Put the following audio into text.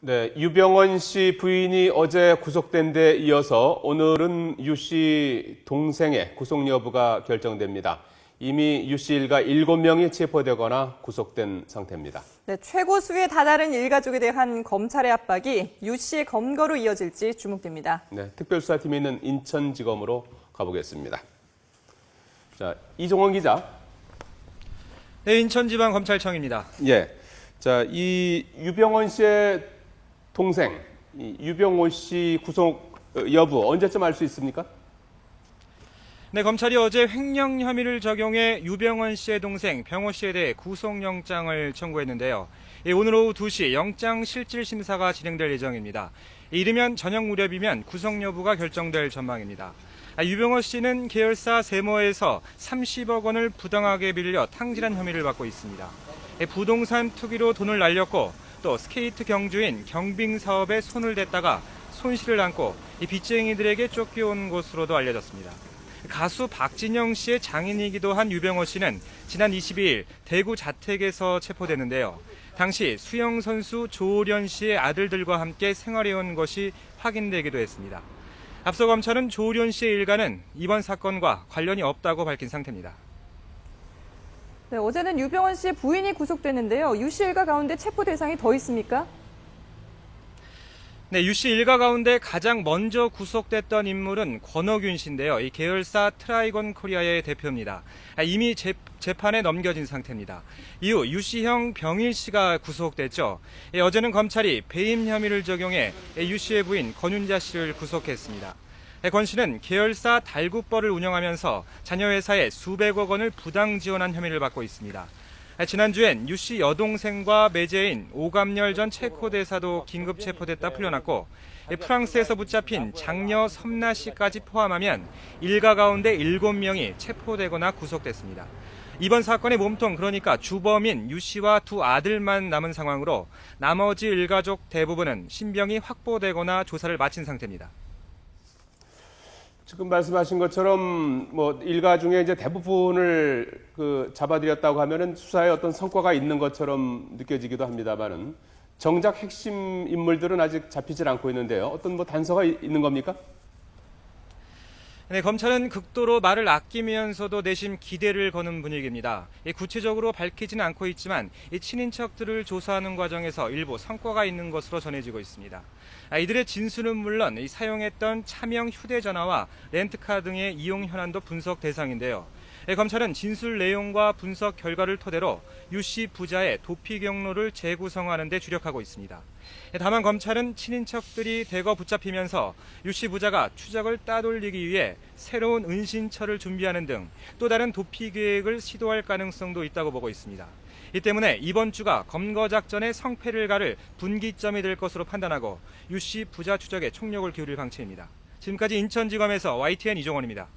네, 유병원 씨 부인이 어제 구속된 데 이어서 오늘은 유 씨 동생의 구속 여부가 결정됩니다. 이미 유 씨 일가 7명이 체포되거나 구속된 상태입니다. 네, 최고 수위에 다다른 일가족에 대한 검찰의 압박이 유 씨의 검거로 이어질지 주목됩니다. 네, 특별수사팀이 있는 인천지검으로 가보겠습니다. 자, 이종원 기자. 네, 인천지방검찰청입니다. 예, 자, 이 유병원 씨의 동생, 유병호 씨 구속 여부 언제쯤 알 수 있습니까? 네, 검찰이 어제 횡령 혐의를 적용해 유병원 씨의 동생 병호 씨에 대해 구속영장을 청구했는데요. 오늘 오후 2시 영장 실질 심사가 진행될 예정입니다. 이르면 저녁 무렵이면 구속 여부가 결정될 전망입니다. 유병호 씨는 계열사 세모에서 30억 원을 부당하게 빌려 탕진한 혐의를 받고 있습니다. 부동산 투기로 돈을 날렸고 또 스케이트 경주인 경빙 사업에 손을 댔다가 손실을 안고 빚쟁이들에게 쫓겨온 것으로도 알려졌습니다. 가수 박진영 씨의 장인이기도 한 유병호 씨는 지난 22일 대구 자택에서 체포됐는데요. 당시 수영 선수 조오련 씨의 아들들과 함께 생활해온 것이 확인되기도 했습니다. 앞서 검찰은 조오련 씨의 일가는 이번 사건과 관련이 없다고 밝힌 상태입니다. 네, 어제는 유병원 씨의 부인이 구속됐는데요. 유 씨 일가 가운데 체포 대상이 더 있습니까? 네, 유 씨 일가 가운데 가장 먼저 구속됐던 인물은 권억윤 씨인데요. 이 계열사 트라이건 코리아의 대표입니다. 이미 재판에 넘겨진 상태입니다. 이후 유 씨 형 병일 씨가 구속됐죠. 어제는 검찰이 배임 혐의를 적용해 유 씨의 부인 권윤자 씨를 구속했습니다. 권 씨는 계열사 달구벌을 운영하면서 자녀 회사에 수백억 원을 부당 지원한 혐의를 받고 있습니다. 지난주엔 유 씨 여동생과 매제인 오감열 전 체코 대사도 긴급 체포됐다 풀려났고 프랑스에서 붙잡힌 장녀 섬나 씨까지 포함하면 일가 가운데 7명이 체포되거나 구속됐습니다. 이번 사건의 몸통 그러니까 주범인 유 씨와 두 아들만 남은 상황으로 나머지 일가족 대부분은 신병이 확보되거나 조사를 마친 상태입니다. 지금 말씀하신 것처럼 일가 중에 이제 대부분을 잡아들였다고 하면은 수사에 어떤 성과가 있는 것처럼 느껴지기도 합니다만은 정작 핵심 인물들은 아직 잡히질 않고 있는데요. 어떤 단서가 있는 겁니까? 네, 검찰은 극도로 말을 아끼면서도 내심 기대를 거는 분위기입니다. 구체적으로 밝히지는 않고 있지만 친인척들을 조사하는 과정에서 일부 성과가 있는 것으로 전해지고 있습니다. 이들의 진술은 물론 사용했던 차명 휴대전화와 렌트카 등의 이용 현황도 분석 대상인데요. 검찰은 진술 내용과 분석 결과를 토대로 유 씨 부자의 도피 경로를 재구성하는 데 주력하고 있습니다. 다만 검찰은 친인척들이 대거 붙잡히면서 유 씨 부자가 추적을 따돌리기 위해 새로운 은신처를 준비하는 등 또 다른 도피 계획을 시도할 가능성도 있다고 보고 있습니다. 이 때문에 이번 주가 검거 작전의 성패를 가를 분기점이 될 것으로 판단하고 유 씨 부자 추적에 총력을 기울일 방침입니다. 지금까지 인천지검에서 YTN 이종원입니다.